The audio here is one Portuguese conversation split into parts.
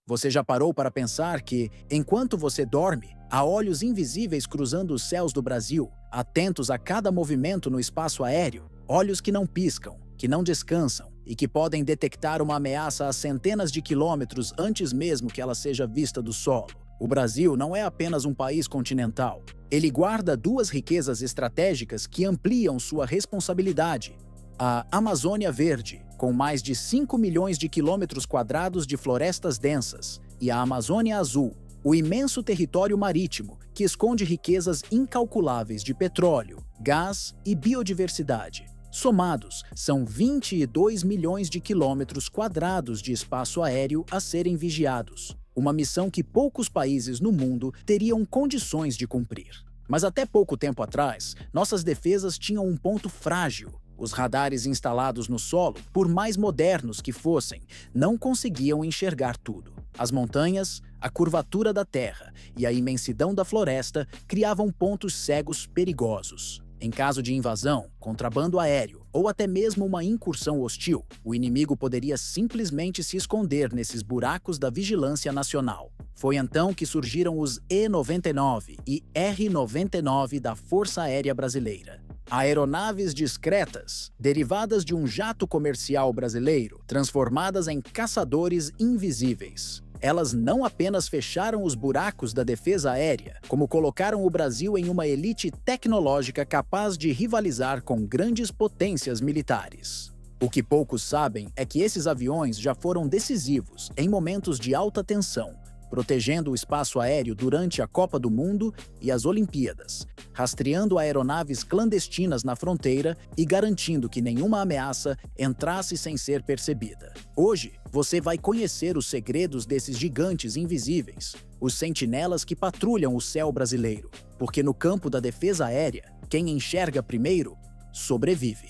Você já parou para pensar que, enquanto você dorme, há olhos invisíveis cruzando os céus do Brasil, atentos a cada movimento no espaço aéreo? Olhos que não piscam, que não descansam e que podem detectar uma ameaça a centenas de quilômetros antes mesmo que ela seja vista do solo. O Brasil não é apenas um país continental. Ele guarda duas riquezas estratégicas que ampliam sua responsabilidade. A Amazônia Verde, com mais de 5 milhões de quilômetros quadrados de florestas densas, e a Amazônia Azul, o imenso território marítimo que esconde riquezas incalculáveis de petróleo, gás e biodiversidade. Somados, são 22 milhões de quilômetros quadrados de espaço aéreo a serem vigiados. Uma missão que poucos países no mundo teriam condições de cumprir. Mas até pouco tempo atrás, nossas defesas tinham um ponto frágil. Os radares instalados no solo, por mais modernos que fossem, não conseguiam enxergar tudo. As montanhas, a curvatura da terra e a imensidão da floresta criavam pontos cegos perigosos. Em caso de invasão, contrabando aéreo ou até mesmo uma incursão hostil, o inimigo poderia simplesmente se esconder nesses buracos da vigilância nacional. Foi então que surgiram os E-99 e R-99 da Força Aérea Brasileira. Aeronaves discretas, derivadas de um jato comercial brasileiro, transformadas em caçadores invisíveis. Elas não apenas fecharam os buracos da defesa aérea, como colocaram o Brasil em uma elite tecnológica capaz de rivalizar com grandes potências militares. O que poucos sabem é que esses aviões já foram decisivos em momentos de alta tensão, protegendo o espaço aéreo durante a Copa do Mundo e as Olimpíadas, rastreando aeronaves clandestinas na fronteira e garantindo que nenhuma ameaça entrasse sem ser percebida. Hoje, você vai conhecer os segredos desses gigantes invisíveis, os sentinelas que patrulham o céu brasileiro, porque no campo da defesa aérea, quem enxerga primeiro, sobrevive.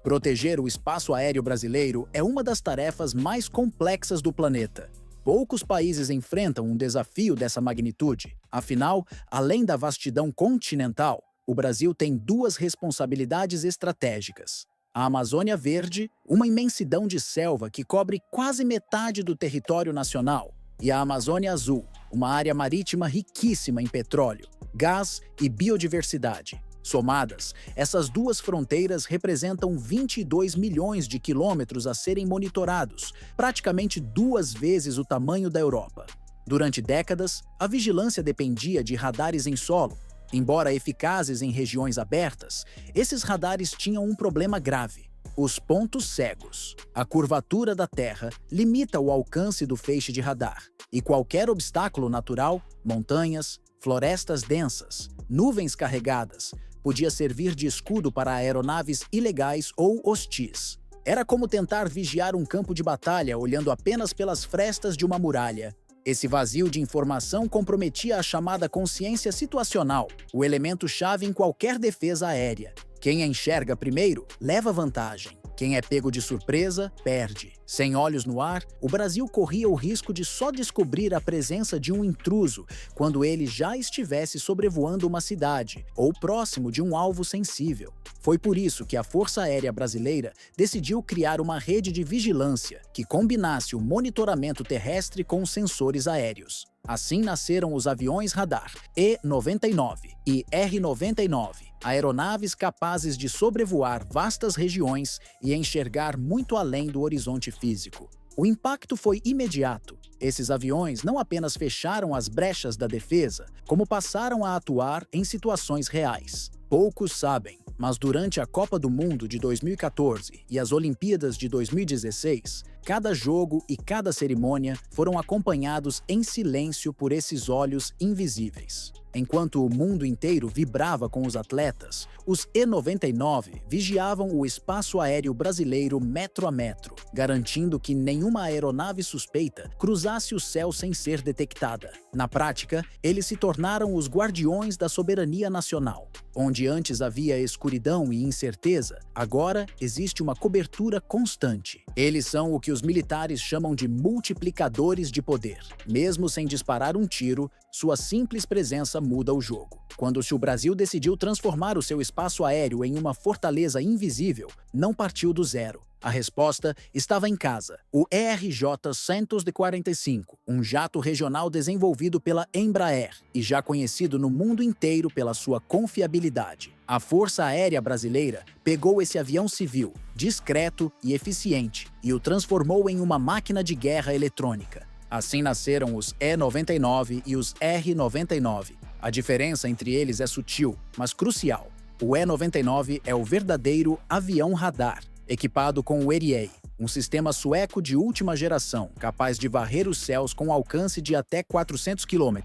Proteger o espaço aéreo brasileiro é uma das tarefas mais complexas do planeta. Poucos países enfrentam um desafio dessa magnitude. Afinal, além da vastidão continental, o Brasil tem duas responsabilidades estratégicas. A Amazônia Verde, uma imensidão de selva que cobre quase metade do território nacional, e a Amazônia Azul, uma área marítima riquíssima em petróleo, gás e biodiversidade. Somadas, essas duas fronteiras representam 22 milhões de quilômetros a serem monitorados, praticamente 2 vezes o tamanho da Europa. Durante décadas, a vigilância dependia de radares em solo. Embora eficazes em regiões abertas, esses radares tinham um problema grave: os pontos cegos. A curvatura da Terra limita o alcance do feixe de radar, e qualquer obstáculo natural, montanhas, florestas densas, nuvens carregadas, podia servir de escudo para aeronaves ilegais ou hostis. Era como tentar vigiar um campo de batalha olhando apenas pelas frestas de uma muralha. Esse vazio de informação comprometia a chamada consciência situacional, o elemento-chave em qualquer defesa aérea. Quem a enxerga primeiro, leva vantagem. Quem é pego de surpresa, perde. Sem olhos no ar, o Brasil corria o risco de só descobrir a presença de um intruso quando ele já estivesse sobrevoando uma cidade ou próximo de um alvo sensível. Foi por isso que a Força Aérea Brasileira decidiu criar uma rede de vigilância que combinasse o monitoramento terrestre com sensores aéreos. Assim nasceram os aviões radar E-99 e R-99, aeronaves capazes de sobrevoar vastas regiões e enxergar muito além do horizonte físico. O impacto foi imediato. Esses aviões não apenas fecharam as brechas da defesa, como passaram a atuar em situações reais. Poucos sabem, mas durante a Copa do Mundo de 2014 e as Olimpíadas de 2016, cada jogo e cada cerimônia foram acompanhados em silêncio por esses olhos invisíveis. Enquanto o mundo inteiro vibrava com os atletas, os E-99 vigiavam o espaço aéreo brasileiro metro a metro, garantindo que nenhuma aeronave suspeita cruzasse o céu sem ser detectada. Na prática, eles se tornaram os guardiões da soberania nacional. Onde antes havia escuridão e incerteza, agora existe uma cobertura constante. Eles são o que os militares chamam de multiplicadores de poder. Mesmo sem disparar um tiro, sua simples presença muda o jogo. Quando o Brasil decidiu transformar o seu espaço aéreo em uma fortaleza invisível, não partiu do zero. A resposta estava em casa. O ERJ-145, um jato regional desenvolvido pela Embraer e já conhecido no mundo inteiro pela sua confiabilidade. A Força Aérea Brasileira pegou esse avião civil, discreto e eficiente, e o transformou em uma máquina de guerra eletrônica. Assim nasceram os E-99 e os R-99. A diferença entre eles é sutil, mas crucial. O E-99 é o verdadeiro avião radar, equipado com o Erieye, um sistema sueco de última geração, capaz de varrer os céus com alcance de até 400 km,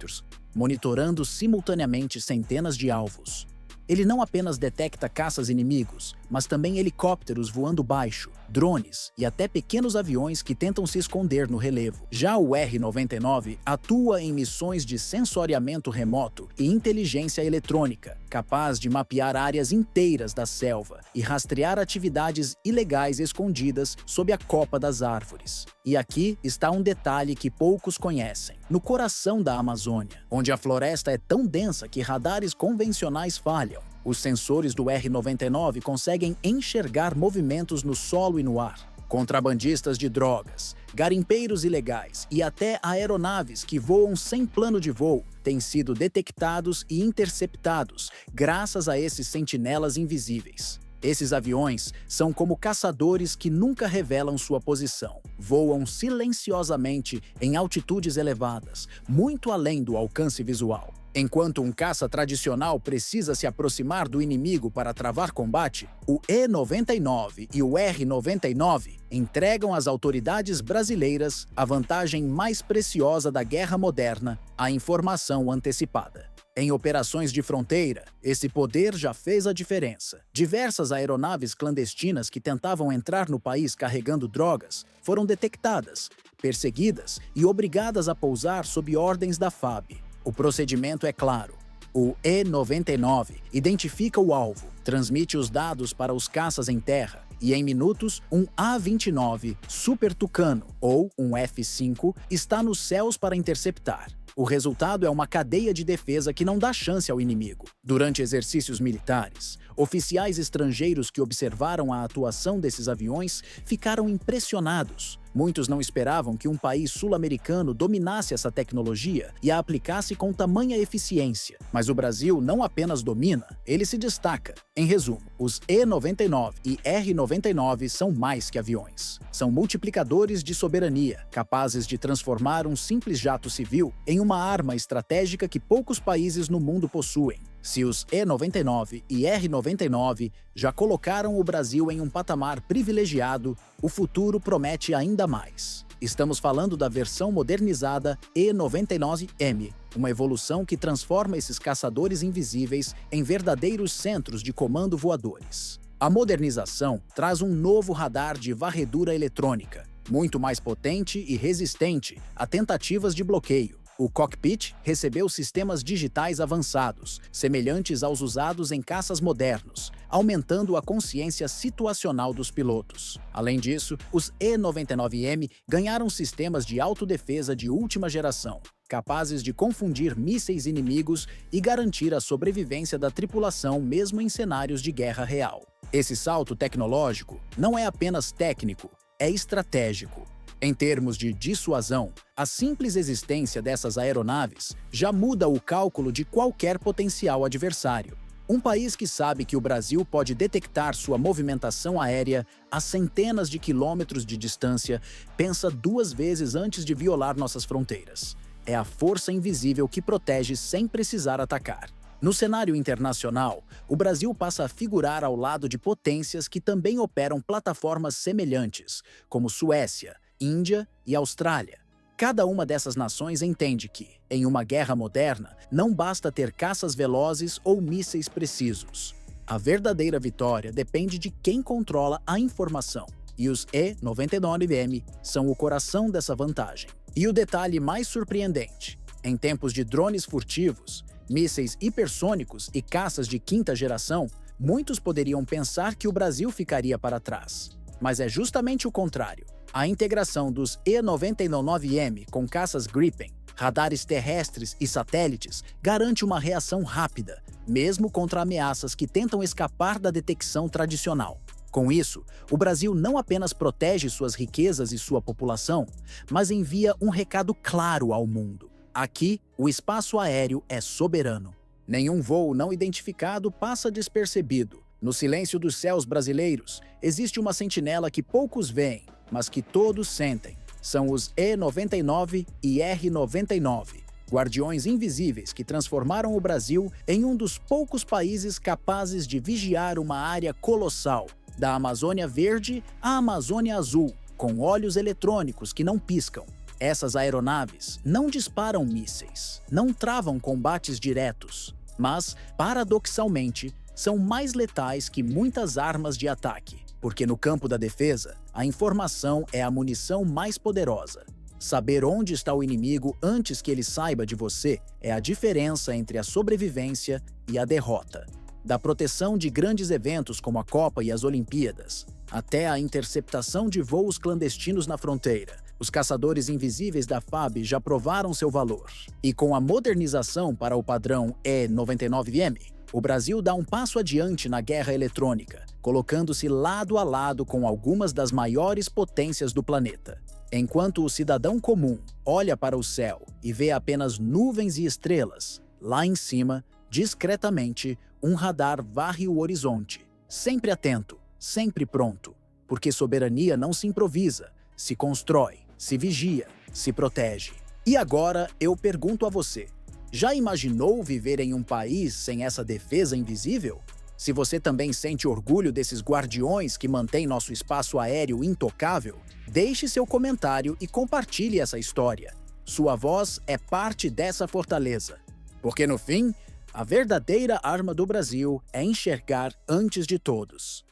monitorando simultaneamente centenas de alvos. Ele não apenas detecta caças inimigos, mas também helicópteros voando baixo, drones e até pequenos aviões que tentam se esconder no relevo. Já o R-99 atua em missões de sensoriamento remoto e inteligência eletrônica, capaz de mapear áreas inteiras da selva e rastrear atividades ilegais escondidas sob a copa das árvores. E aqui está um detalhe que poucos conhecem. No coração da Amazônia, onde a floresta é tão densa que radares convencionais falham, os sensores do R-99 conseguem enxergar movimentos no solo e no ar. Contrabandistas de drogas, garimpeiros ilegais e até aeronaves que voam sem plano de voo têm sido detectados e interceptados graças a esses sentinelas invisíveis. Esses aviões são como caçadores que nunca revelam sua posição. Voam silenciosamente em altitudes elevadas, muito além do alcance visual. Enquanto um caça tradicional precisa se aproximar do inimigo para travar combate, o E-99 e o R-99 entregam às autoridades brasileiras a vantagem mais preciosa da guerra moderna, a informação antecipada. Em operações de fronteira, esse poder já fez a diferença. Diversas aeronaves clandestinas que tentavam entrar no país carregando drogas foram detectadas, perseguidas e obrigadas a pousar sob ordens da FAB. O procedimento é claro. O E-99 identifica o alvo, transmite os dados para os caças em terra e, em minutos, um A-29 Super Tucano ou um F-5 está nos céus para interceptar. O resultado é uma cadeia de defesa que não dá chance ao inimigo. Durante exercícios militares, oficiais estrangeiros que observaram a atuação desses aviões ficaram impressionados. Muitos não esperavam que um país sul-americano dominasse essa tecnologia e a aplicasse com tamanha eficiência. Mas o Brasil não apenas domina, ele se destaca. Em resumo, os E-99 e R-99 são mais que aviões. São multiplicadores de soberania, capazes de transformar um simples jato civil em uma arma estratégica que poucos países no mundo possuem. Se os E-99 e R-99 já colocaram o Brasil em um patamar privilegiado, o futuro promete ainda mais. Estamos falando da versão modernizada E-99M, uma evolução que transforma esses caçadores invisíveis em verdadeiros centros de comando voadores. A modernização traz um novo radar de varredura eletrônica, muito mais potente e resistente a tentativas de bloqueio. O cockpit recebeu sistemas digitais avançados, semelhantes aos usados em caças modernos, aumentando a consciência situacional dos pilotos. Além disso, os E-99M ganharam sistemas de autodefesa de última geração, capazes de confundir mísseis inimigos e garantir a sobrevivência da tripulação mesmo em cenários de guerra real. Esse salto tecnológico não é apenas técnico, é estratégico. Em termos de dissuasão, a simples existência dessas aeronaves já muda o cálculo de qualquer potencial adversário. Um país que sabe que o Brasil pode detectar sua movimentação aérea a centenas de quilômetros de distância pensa duas vezes antes de violar nossas fronteiras. É a força invisível que protege sem precisar atacar. No cenário internacional, o Brasil passa a figurar ao lado de potências que também operam plataformas semelhantes, como Suécia, Índia e Austrália. Cada uma dessas nações entende que, em uma guerra moderna, não basta ter caças velozes ou mísseis precisos. A verdadeira vitória depende de quem controla a informação, e os E-99M são o coração dessa vantagem. E o detalhe mais surpreendente: em tempos de drones furtivos, mísseis hipersônicos e caças de quinta geração, muitos poderiam pensar que o Brasil ficaria para trás. Mas é justamente o contrário. A integração dos E-99M com caças Gripen, radares terrestres e satélites garante uma reação rápida, mesmo contra ameaças que tentam escapar da detecção tradicional. Com isso, o Brasil não apenas protege suas riquezas e sua população, mas envia um recado claro ao mundo. Aqui, o espaço aéreo é soberano. Nenhum voo não identificado passa despercebido. No silêncio dos céus brasileiros, existe uma sentinela que poucos veem, mas que todos sentem. São os E-99 e R-99, guardiões invisíveis que transformaram o Brasil em um dos poucos países capazes de vigiar uma área colossal, da Amazônia Verde à Amazônia Azul, com olhos eletrônicos que não piscam. Essas aeronaves não disparam mísseis, não travam combates diretos, mas, paradoxalmente, são mais letais que muitas armas de ataque, porque no campo da defesa, a informação é a munição mais poderosa. Saber onde está o inimigo antes que ele saiba de você é a diferença entre a sobrevivência e a derrota. Da proteção de grandes eventos como a Copa e as Olimpíadas, até a interceptação de voos clandestinos na fronteira, os caçadores invisíveis da FAB já provaram seu valor. E com a modernização para o padrão E99M, o Brasil dá um passo adiante na guerra eletrônica, colocando-se lado a lado com algumas das maiores potências do planeta. Enquanto o cidadão comum olha para o céu e vê apenas nuvens e estrelas, lá em cima, discretamente, um radar varre o horizonte, sempre atento, sempre pronto, porque soberania não se improvisa, se constrói, se vigia, se protege. E agora eu pergunto a você: já imaginou viver em um país sem essa defesa invisível? Se você também sente orgulho desses guardiões que mantêm nosso espaço aéreo intocável, deixe seu comentário e compartilhe essa história. Sua voz é parte dessa fortaleza. Porque no fim, a verdadeira arma do Brasil é enxergar antes de todos.